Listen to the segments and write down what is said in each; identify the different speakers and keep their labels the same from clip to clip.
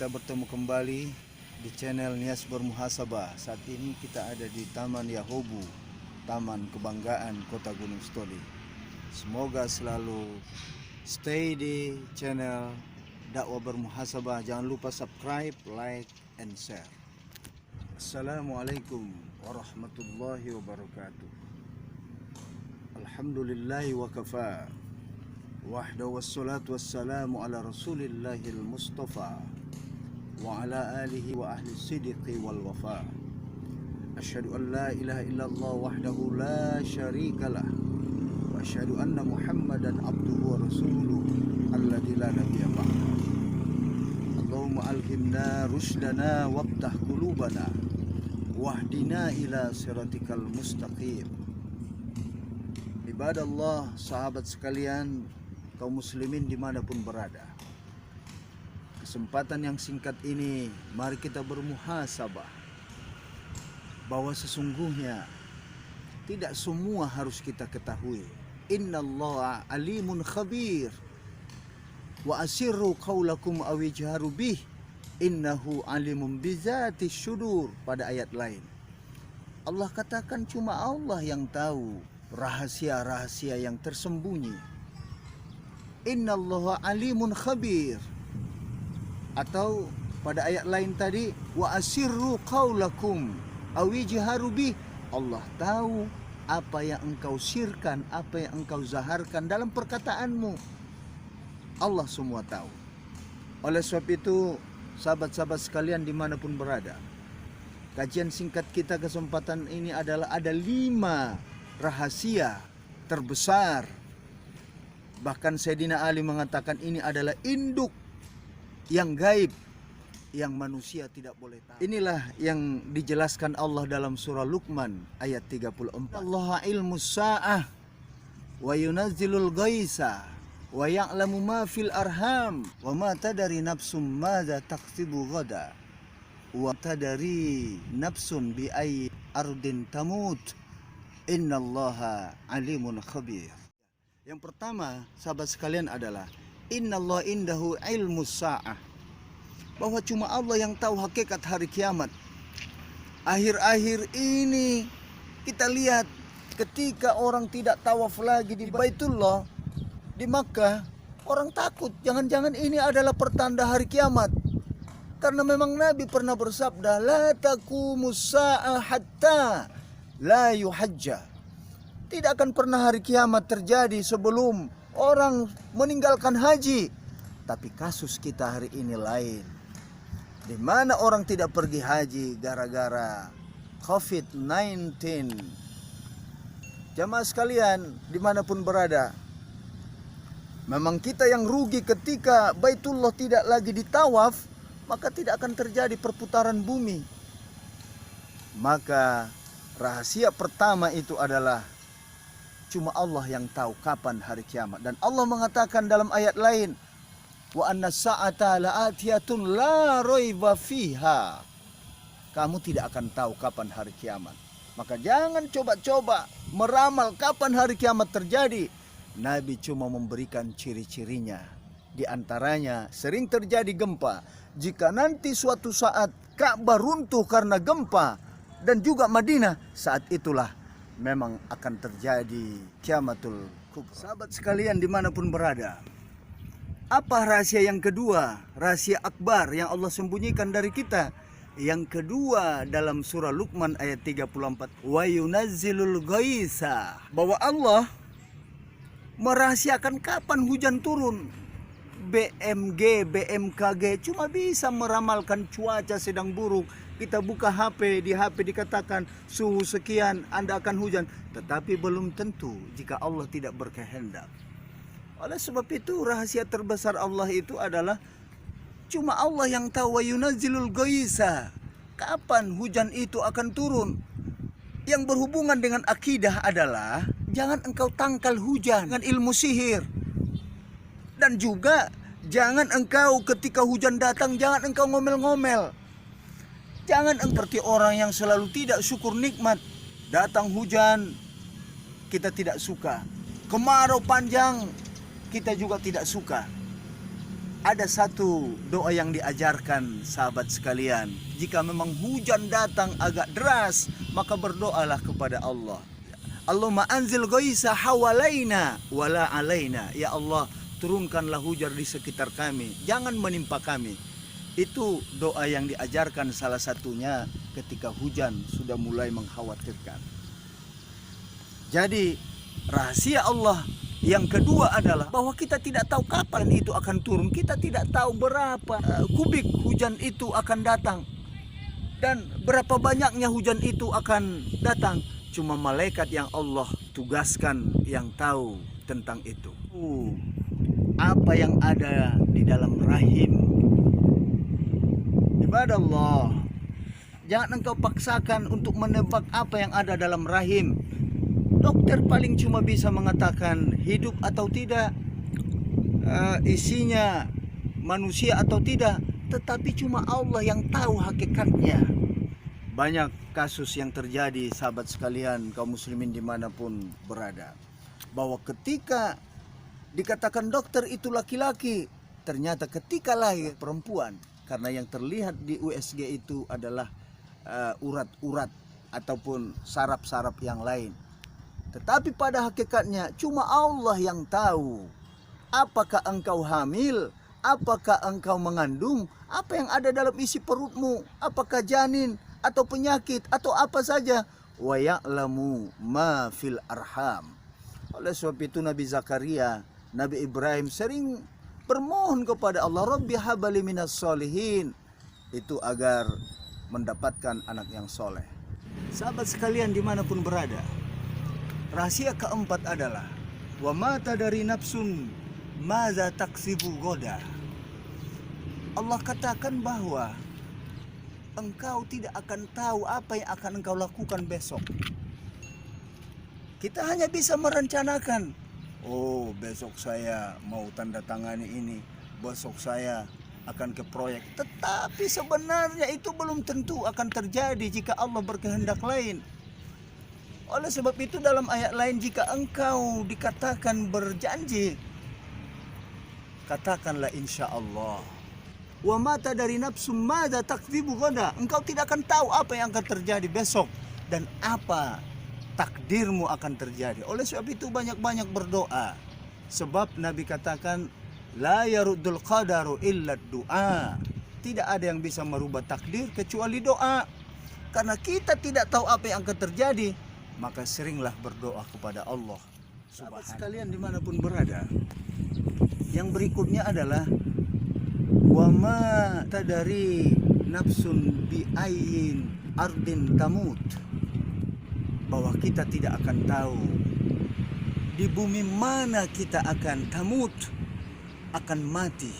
Speaker 1: kita bertemu kembali di channel Nias Bermuhasabah. Saat ini kita ada di Taman Yahobu, Taman Kebanggaan Kota Gunung Sitoli. Semoga selalu stay di channel Dakwah Bermuhasabah. Jangan lupa subscribe, like, and share. Assalamualaikum warahmatullahi wabarakatuh. Alhamdulillahi wa kafa. Wahdahu wassalatu wassalamu ala rasulillahil mustafa wa ala alihi wa ahli sidqi wal wafa. Asyhadu an la ilaha illallah wahdahu la syarikalah wa asyhadu anna muhammadan abduhu wa rasuluh alladzi la nabiyya ba'da. Allahumma alhimna rushdana wabtah qulubana wahdina ila siratikal mustaqim. Ibadallah, sahabat sekalian, kaum muslimin dimanapun berada, kesempatan yang singkat ini mari kita bermuhasabah bahwa sesungguhnya tidak semua harus kita ketahui. Innallaha alimun khabir wa asirru qaulakum aw ijharu bih innahu alimun bizati syudur. Pada ayat lain Allah katakan cuma Allah yang tahu rahasia-rahasia yang tersembunyi. Innallaha alimun khabir. Atau pada ayat lain tadi, wa asirru qaulakum aw ijharu bih. Allah tahu apa yang engkau sirkan, apa yang engkau zaharkan dalam perkataanmu. Allah semua tahu. Oleh sebab itu, sahabat-sahabat sekalian dimanapun berada, kajian singkat kita kesempatan ini adalah ada 5 rahasia terbesar. Bahkan Sayyidina Ali mengatakan ini adalah induk yang gaib yang manusia tidak boleh tahu. Inilah yang dijelaskan Allah dalam surah Luqman ayat 34. Allah ilmus sa'ah wa yunazzilul ghaisa wa ya'lamu ma fil arham wa ma tadari nafsum madza taksibu ghada wa tadari nafsun bi ayyi ardin tamut innallaha alimun khabir. Yang pertama, sahabat sekalian, adalah innallaha indahu ilmus sa'ah, bahwa cuma Allah yang tahu hakikat hari kiamat. Akhir-akhir ini kita lihat ketika orang tidak tawaf lagi di Baitullah di Makkah, orang takut jangan-jangan ini adalah pertanda hari kiamat. Karena memang Nabi pernah bersabda, la taqumus sa'ah hatta la yuhajja. Tidak akan pernah hari kiamat terjadi sebelum orang meninggalkan haji. Tapi kasus kita hari ini lain, di mana orang tidak pergi haji gara-gara COVID-19. Jamaah sekalian dimanapun berada, memang kita yang rugi ketika Baitullah tidak lagi ditawaf, maka tidak akan terjadi perputaran bumi. Maka rahasia pertama itu adalah cuma Allah yang tahu kapan hari kiamat. Dan Allah mengatakan dalam ayat lain, wa anna sa'ata la'atiyatun la raiba fiha. Kamu tidak akan tahu kapan hari kiamat. Maka jangan coba-coba meramal kapan hari kiamat terjadi. Nabi cuma memberikan ciri-cirinya. Di antaranya sering terjadi gempa. Jika nanti suatu saat Ka'bah runtuh karena gempa dan juga Madinah, saat itulah memang akan terjadi kiamatul kubra. Sahabat sekalian dimanapun berada, apa rahasia yang kedua? Rahasia akbar yang Allah sembunyikan dari kita. Yang kedua dalam surah Luqman ayat 34, wa yunazzilul ghaisa, bahwa Allah merahasiakan kapan hujan turun. BMG, BMKG cuma bisa meramalkan cuaca sedang buruk. Kita buka HP, di HP dikatakan suhu sekian, Anda akan hujan. Tetapi belum tentu jika Allah tidak berkehendak. Oleh sebab itu rahasia terbesar Allah itu adalah cuma Allah yang tahu. Wa yunazzilul ghaisa, kapan hujan itu akan turun. Yang berhubungan dengan akidah adalah jangan engkau tangkal hujan dengan ilmu sihir. Dan juga jangan engkau ketika hujan datang, jangan engkau ngomel-ngomel. Jangan seperti orang yang selalu tidak syukur nikmat. Datang hujan, kita tidak suka. Kemarau panjang, kita juga tidak suka. Ada satu doa yang diajarkan sahabat sekalian. Jika memang hujan datang agak deras, maka berdoalah kepada Allah. Allahumma anzil ghaisa hawalaina wala alaina. Ya Allah, turunkanlah hujan di sekitar kami, jangan menimpa kami. Itu doa yang diajarkan salah satunya ketika hujan sudah mulai mengkhawatirkan. Jadi rahasia Allah yang kedua adalah bahwa kita tidak tahu kapan itu akan turun. Kita tidak tahu berapa kubik hujan itu akan datang. Dan berapa banyaknya hujan itu akan datang. Cuma malaikat yang Allah tugaskan yang tahu tentang itu. Apa yang ada di dalam rahim. Ibadah Allah. Jangan engkau paksakan untuk menebak apa yang ada dalam rahim. Dokter paling cuma bisa mengatakan hidup atau tidak, isinya manusia atau tidak, tetapi cuma Allah yang tahu hakikatnya. Banyak kasus yang terjadi sahabat sekalian, kaum muslimin dimanapun berada, bahwa ketika dikatakan dokter itu laki-laki, ternyata ketika lahir perempuan, karena yang terlihat di USG itu adalah urat-urat ataupun saraf-saraf yang lain. Tetapi pada hakikatnya cuma Allah yang tahu. Apakah engkau hamil? Apakah engkau mengandung? Apa yang ada dalam isi perutmu? Apakah janin atau penyakit atau apa saja? Wa ya'lamu ma fil arham. Oleh sebab itu Nabi Zakaria, Nabi Ibrahim sering bermohon kepada Allah, Rabbi habali minas solihin. Itu agar mendapatkan anak yang soleh. Sahabat sekalian dimanapun berada, rahasia keempat adalah wa mata dari nafsun maza taksibu goda. Allah katakan bahwa engkau tidak akan tahu apa yang akan engkau lakukan besok. Kita hanya bisa merencanakan, oh besok saya mau tanda tangani ini, besok saya akan ke proyek. Tetapi sebenarnya itu belum tentu akan terjadi jika Allah berkehendak lain. Oleh sebab itu dalam ayat lain, jika engkau dikatakan berjanji, katakanlah insya Allah. Wa mata dari nafsu madza takdzibu ghadan. Engkau tidak akan tahu apa yang akan terjadi besok dan apa takdirmu akan terjadi. Oleh sebab itu banyak-banyak berdoa. Sebab Nabi katakan la yaruddul qadaru illa du'a. Tidak ada yang bisa merubah takdir kecuali doa. Karena kita tidak tahu apa yang akan terjadi, maka seringlah berdoa kepada Allah. Sahabat sekalian dimanapun berada, yang berikutnya adalah wa ma tadari nafsun bi ayyin ardin tamut. Bahwa kita tidak akan tahu di bumi mana kita akan tamut, akan mati.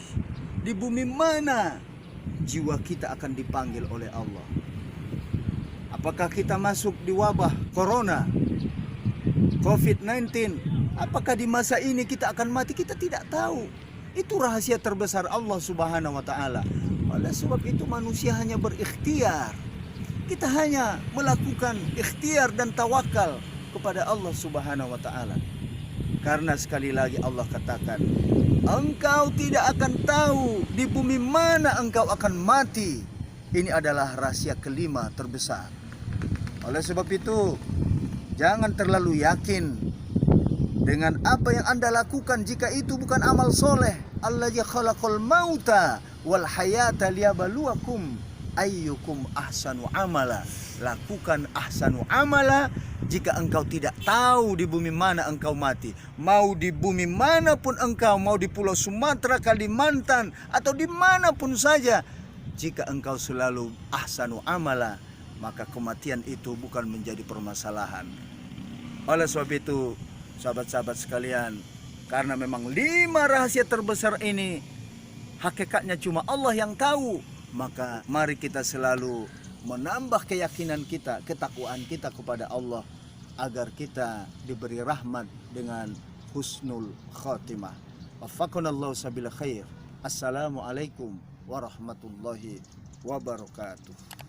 Speaker 1: Di bumi mana jiwa kita akan dipanggil oleh Allah. Apakah kita masuk di wabah corona, COVID-19? Apakah di masa ini kita akan mati? Kita tidak tahu. Itu rahasia terbesar Allah Subhanahu wa Ta'ala. Oleh sebab itu manusia hanya berikhtiar. Kita hanya melakukan ikhtiar dan tawakal kepada Allah Subhanahu wa Ta'ala. Karena sekali lagi Allah katakan, engkau tidak akan tahu di bumi mana engkau akan mati. Ini adalah rahasia kelima terbesar. Oleh sebab itu, jangan terlalu yakin dengan apa yang Anda lakukan jika itu bukan amal soleh. Allazi khalaqal mauta wal hayata liyabluwakum ayyukum ahsanu amala. Lakukan ahsanu amala jika engkau tidak tahu di bumi mana engkau mati. Mau di bumi manapun engkau, mau di Pulau Sumatera, Kalimantan, atau dimanapun saja, jika engkau selalu ahsanu amala, maka kematian itu bukan menjadi permasalahan. Oleh sebab itu, sahabat-sahabat sekalian, karena memang 5 rahasia terbesar ini hakikatnya cuma Allah yang tahu, maka mari kita selalu menambah keyakinan kita, ketakwaan kita kepada Allah, agar kita diberi rahmat dengan husnul khatimah. Waffaqanallahu sabil khair. Assalamualaikum warahmatullahi wabarakatuh.